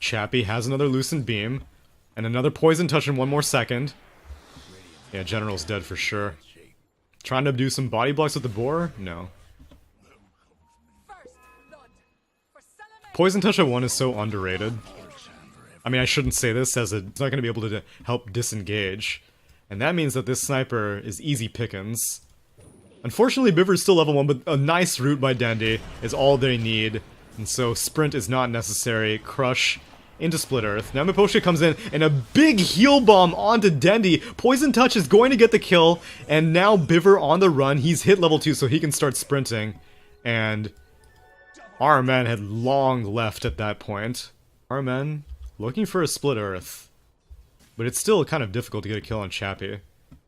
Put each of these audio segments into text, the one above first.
Chappie has another Lucent Beam. And another Poison Touch in one more second. Yeah, General's dead for sure. Trying to do some body blocks with the boar? No. Poison Touch at 1 is so underrated. I mean, I shouldn't say this as it's not going to be able to help disengage. And that means that this sniper is easy pickings. Unfortunately, Biver's still level 1, but a nice route by Dendi is all they need. And so Sprint is not necessary. Crush into Split Earth. Now Miposhka comes in, and a big heal bomb onto Dendi. Poison Touch is going to get the kill, and now Biver on the run. He's hit level 2, so he can start sprinting. And Armen had long left at that point. Armen looking for a Split Earth. But it's still kind of difficult to get a kill on Chappie.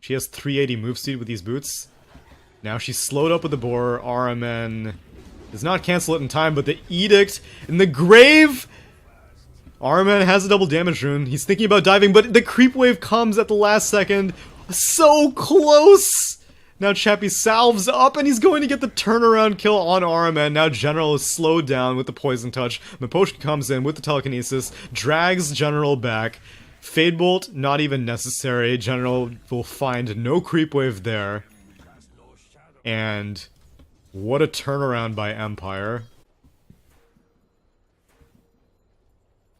She has 380 move speed with these boots. Now she's slowed up with the boar. Armen does not cancel it in time, but the Edict in the grave! Armen has a double damage rune. He's thinking about diving, but the creep wave comes at the last second. So close! Now Chappie salves up, and he's going to get the turnaround kill on Armen. Now General is slowed down with the Poison Touch. Miposhka comes in with the telekinesis, drags General back. Fade Bolt, not even necessary. General will find no creep wave there. And what a turnaround by Empire.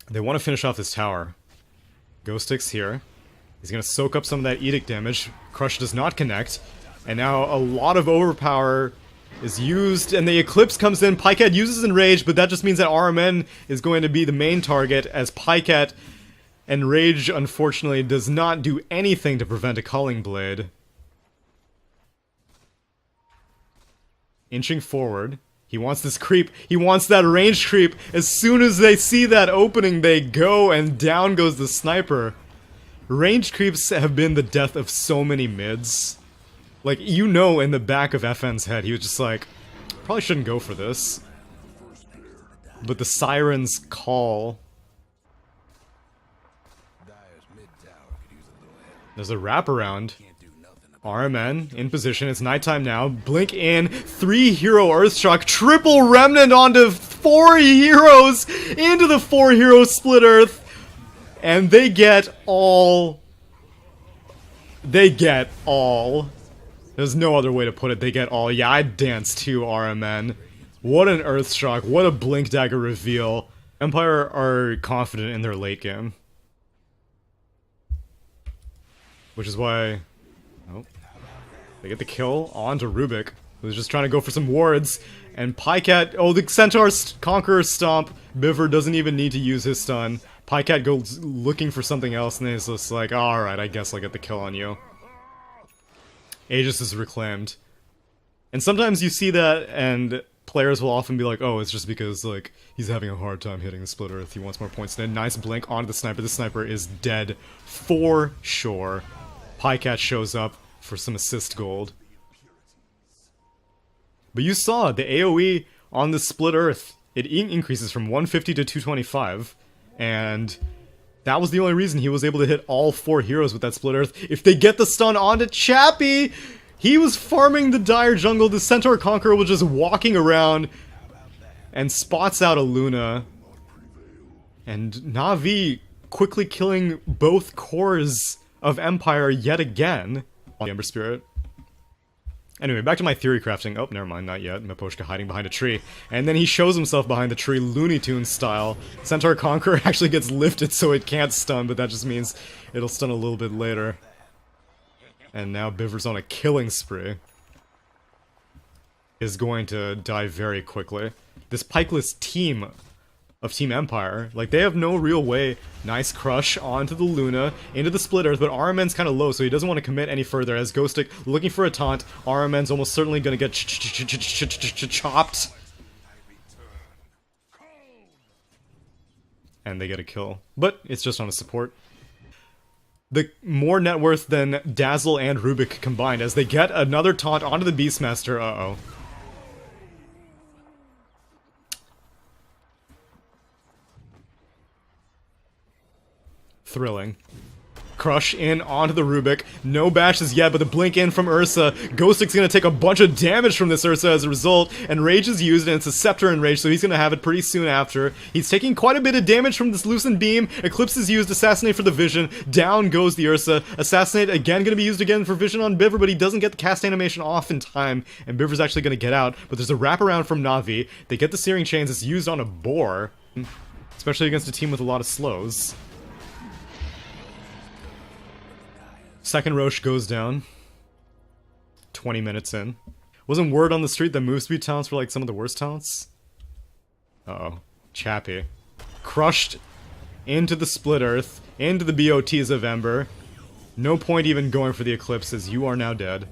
They want to finish off this tower. Ghost Stick's here. He's going to soak up some of that Edict damage. Crush does not connect. And now a lot of overpower is used, and the Eclipse comes in. Pycat uses Enrage, but that just means that RMN is going to be the main target, as Pycat Enrage, unfortunately, does not do anything to prevent a Culling Blade. Inching forward. He wants this creep. He wants that range creep. As soon as they see that opening, they go, and down goes the sniper. Range creeps have been the death of so many mids. Like, you know, in the back of FN's head, he was just like, probably shouldn't go for this. But the Siren's call. There's a wraparound. RMN in position, it's nighttime now. Blink in, 3 hero Earthshock, triple Remnant onto 4 heroes into the 4 hero Split Earth. And they get all. They get all. There's no other way to put it, they get all. Yeah, I'd dance too, RMN. What an Earthshock, what a Blink Dagger reveal. Empire are confident in their late game. Which is why... Oh. They get the kill onto Rubik, who's just trying to go for some wards. And Pycat... Oh, the Centaur's Conqueror Stomp. Biver doesn't even need to use his stun. Pycat goes looking for something else, and then he's just like, alright, I guess I'll get the kill on you. Aegis is reclaimed. And sometimes you see that, and players will often be like, oh, it's just because, like, he's having a hard time hitting the Split Earth, he wants more points. And then nice blink onto the sniper. The sniper is dead for sure. Pycat shows up for some assist gold. But you saw the AoE on the Split Earth. It increases from 150 to 225. And that was the only reason he was able to hit all 4 heroes with that Split Earth. If they get the stun onto Chappie, he was farming the Dire Jungle. The Centaur Conqueror was just walking around and spots out a Luna. And Na'Vi quickly killing both cores of Empire yet again on the Ember Spirit. Anyway, back to my theory crafting. Oh, never mind, not yet. Miposhka hiding behind a tree. And then he shows himself behind the tree, Looney Tunes style. Centaur Conqueror actually gets lifted so it can't stun, but that just means it'll stun a little bit later. And now Biver's on a killing spree. Is going to die very quickly. This pikeless team of Team Empire, like, they have no real way. Nice crush onto the Luna, into the Split Earth, but RMN's kind of low, so he doesn't want to commit any further. As Ghostic looking for a taunt, RMN's almost certainly going to get chopped. And they get a kill. But it's just on a support. The more net worth than Dazzle and Rubik combined, as they get another taunt onto the Beastmaster. Uh-oh. Thrilling. Crush in onto the Rubik. No bashes yet, but the blink in from Ursa. Ghostic's gonna take a bunch of damage from this Ursa as a result, and Rage is used, and it's a Scepter in Rage, so he's gonna have it pretty soon after. He's taking quite a bit of damage from this Loosened Beam. Eclipse is used, Assassinate for the Vision. Down goes the Ursa. Assassinate again gonna be used again for Vision on Biver, but he doesn't get the cast animation off in time, and Biver's actually gonna get out, but there's a wraparound from Na'Vi. They get the Searing Chains, it's used on a boar, especially against a team with a lot of slows. Second Roche goes down. 20 minutes in. Wasn't word on the street that move speed talents were like some of the worst talents? Uh-oh. Chappie. Crushed into the Split Earth, into the BOTs of Ember. No point even going for the Eclipses, you are now dead.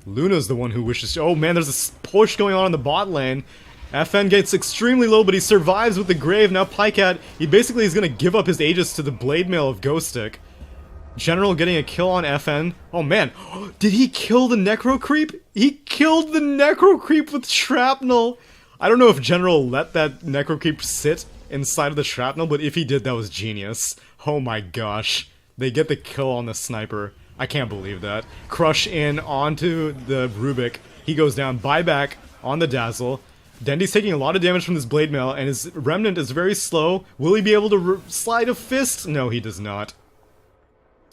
Luna's the one who wishes to— oh man, there's a push going on in the bot lane. FN gets extremely low, but he survives with the Grave. Now Pycat, he basically is going to give up his Aegis to the Blade Mail of Ghostic. General getting a kill on FN. Oh man, did he kill the Necro Creep? He killed the Necro Creep with Shrapnel! I don't know if General let that Necro Creep sit inside of the Shrapnel, but if he did, that was genius. Oh my gosh. They get the kill on the Sniper. I can't believe that. Crush in onto the Rubik. He goes down. Buyback on the Dazzle. Dendy's taking a lot of damage from this Blade Mail, and his Remnant is very slow. Will he be able to slide a fist? No, he does not.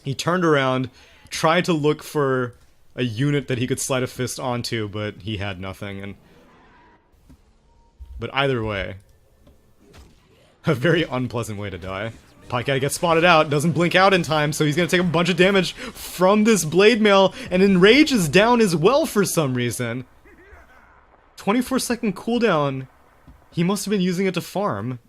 He turned around, tried to look for a unit that he could slide a fist onto, but he had nothing, But either way, a very unpleasant way to die. Pycat gets spotted out, doesn't blink out in time, so he's gonna take a bunch of damage from this Blade Mail, and Enrage is down as well for some reason. 24-second cooldown. He must have been using it to farm.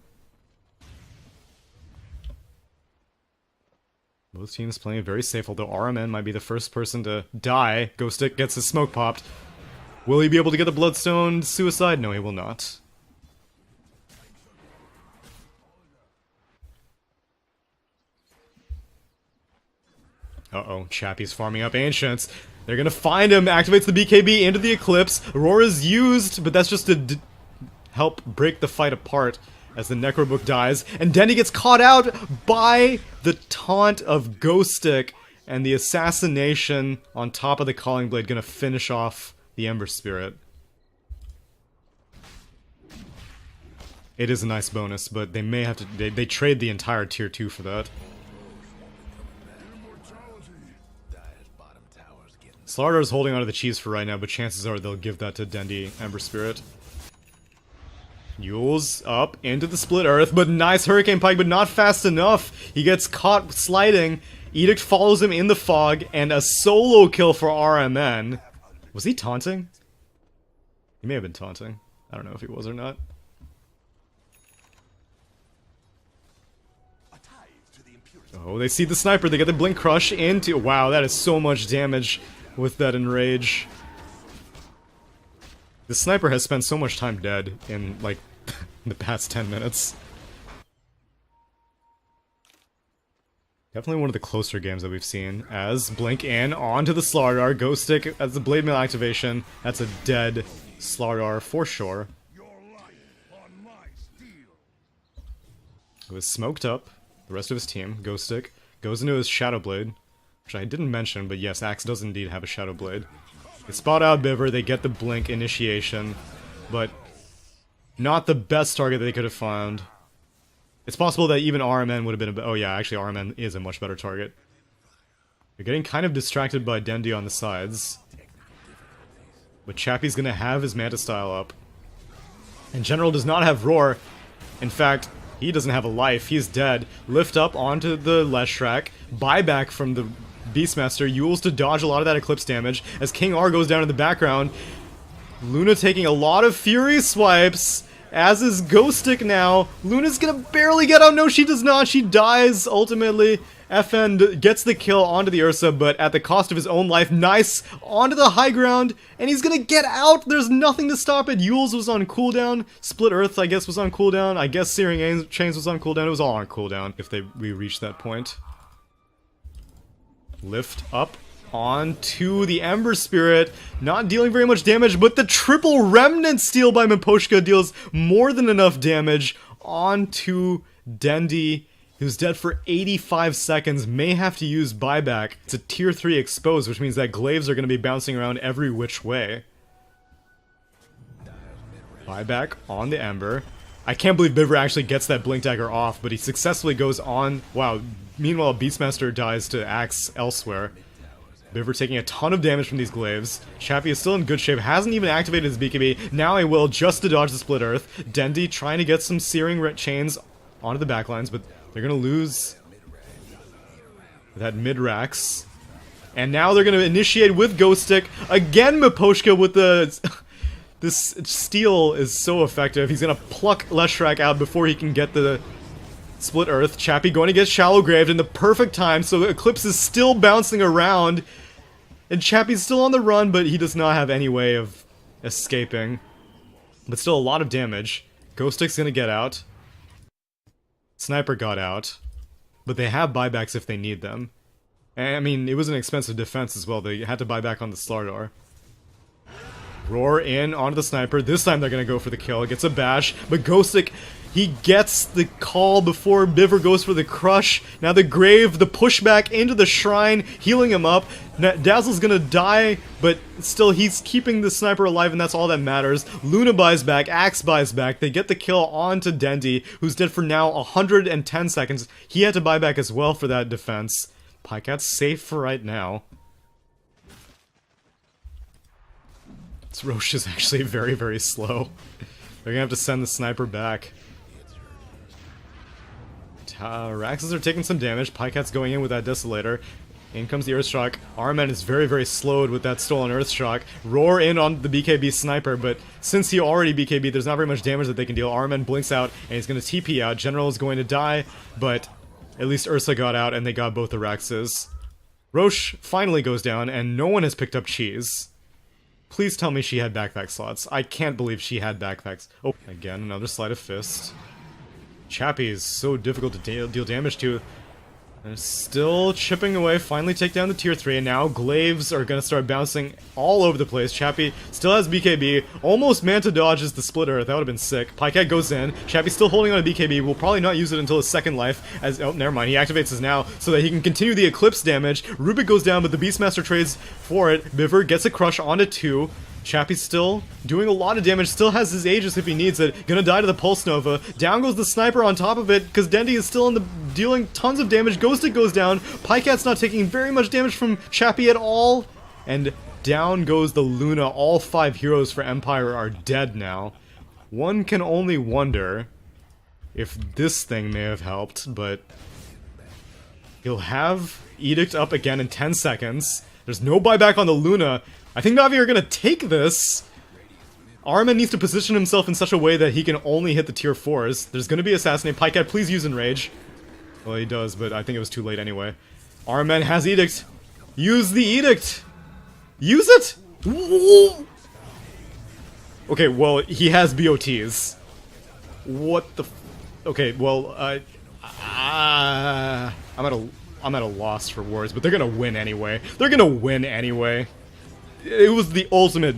Both teams playing it very safe, although RMN might be the first person to die. Ghostic gets his smoke popped. Will he be able to get the Bloodstone suicide? No, he will not. Uh-oh, Chappie's farming up Ancients. They're gonna find him, activates the BKB into the Eclipse. Aurora's used, but that's just to help break the fight apart as the Necrobook dies. And Dendy gets caught out by the taunt of Ghostic, and the assassination on top of the Calling Blade gonna finish off the Ember Spirit. It is a nice bonus, but they may have to— they trade the entire tier 2 for that. Slardar's holding onto the cheese for right now, but chances are they'll give that to Dendy Ember Spirit. Yule's up into the Split Earth, but nice Hurricane Pike, but not fast enough. He gets caught sliding. Edict follows him in the fog, and a solo kill for RMN. Was he taunting? He may have been taunting. I don't know if he was or not. Oh, they see the Sniper. They get the Blink Crush into— wow, that is so much damage with that Enrage. The Sniper has spent so much time dead in, like, the past 10 minutes. Definitely one of the closer games that we've seen, as Blink in onto the Slardar. Ghostic as the Blade Mail activation. That's a dead Slardar for sure. It was smoked up. The rest of his team, Ghostic, goes into his Shadow Blade, which I didn't mention, but yes, Axe does indeed have a Shadow Blade. They spot out Biver, they get the Blink initiation, but not the best target they could have found. It's possible that even RMN would have been oh yeah, actually RMN is a much better target. You're getting kind of distracted by Dendy on the sides. But Chappie's gonna have his Manta Style up. And General does not have Roar. In fact, he doesn't have a life, he's dead. Lift up onto the Leshrac. Buyback from the Beastmaster. Yule's to dodge a lot of that Eclipse damage as King R goes down in the background. Luna taking a lot of Fury swipes, as is Ghostic now. Luna's gonna barely get out. No, she does not. She dies ultimately. FN gets the kill onto the Ursa, but at the cost of his own life. Nice onto the high ground, and he's gonna get out. There's nothing to stop it. Yule's was on cooldown. Split Earth, I guess, was on cooldown. I guess Searing Chains was on cooldown. It was all on cooldown if we reached that point. Lift up onto the Ember Spirit, not dealing very much damage, but the triple Remnant steal by Miposhka deals more than enough damage onto Dendy who's dead for 85 seconds, may have to use buyback. It's a tier 3 exposed, which means that glaives are going to be bouncing around every which way. Buyback on the Ember. I can't believe Bivver actually gets that Blink Dagger off, but he successfully goes on. Wow, meanwhile Beastmaster dies to Axe elsewhere. Bivver taking a ton of damage from these glaives. Chappie is still in good shape, hasn't even activated his BKB. Now he will, just to dodge the Split Earth. Dendi trying to get some Searing Chains onto the backlines, but they're going to lose that mid-rax. And now they're going to initiate with Ghost Stick. Again, Miposhka with the... This steal is so effective. He's going to pluck Leshrac out before he can get the Split Earth. Chappie going to get Shallow Graved in the perfect time, so Eclipse is still bouncing around. And Chappie's still on the run, but he does not have any way of escaping. But still a lot of damage. Ghost Stick's going to get out. Sniper got out. But they have buybacks if they need them. And, I mean, it was an expensive defense as well. They had to buy back on the Slardar. Roar in onto the Sniper. This time they're going to go for the kill. Gets a bash, but Ghostic, he gets the call before Bivver goes for the crush. Now the Grave, the pushback into the Shrine, healing him up. Dazzle's going to die, but still he's keeping the Sniper alive, and that's all that matters. Luna buys back, Axe buys back. They get the kill onto Dendi, who's dead for now 110 seconds. He had to buy back as well for that defense. Pycat's safe for right now. Roche is actually very, very slow. They're gonna have to send the Sniper back. Raxes are taking some damage. Pycat's going in with that Desolator. In comes the Earthshock. Arman is very, very slowed with that stolen Earthshock. Roar in on the BKB Sniper, but since he already BKB, there's not very much damage that they can deal. Arman blinks out, and he's gonna TP out. General is going to die, but at least Ursa got out, and they got both the Raxes. Roche finally goes down, and no one has picked up Cheese. Please tell me she had backpack slots. I can't believe she had backpacks. Oh, again, another Sleight of Fist. Chappie is so difficult to deal damage to. They're still chipping away, finally take down the tier 3, and now glaives are gonna start bouncing all over the place. Chappie still has BKB, almost Manta dodges the Split Earth, that would've been sick. Pycat goes in, Chappie's still holding on to BKB, will probably not use it until his second life, as, oh, never mind, he activates his now, so that he can continue the Eclipse damage. Rubik goes down, but the Beastmaster trades for it. Bivver gets a crush onto 2. Chappie's still doing a lot of damage, still has his Aegis if he needs it, gonna die to the Pulse Nova. Down goes the Sniper on top of it, because Dendi is still in the dealing tons of damage. Ghostic goes down, Pycat's not taking very much damage from Chappie at all, and down goes the Luna. All 5 heroes for Empire are dead now. One can only wonder if this thing may have helped, but he'll have Edict up again in 10 seconds. There's no buyback on the Luna. I think Navi are gonna take this. Arman needs to position himself in such a way that he can only hit the tier 4s. There's gonna be Assassinate. Pycat, please use Enrage. Well, he does, but I think it was too late anyway. Arman has Edict. Use the Edict! Use it! Okay, well, he has BOTs. What the f... Okay, well, I'm at a loss for words, but they're gonna win anyway. They're gonna win anyway. It was the ultimate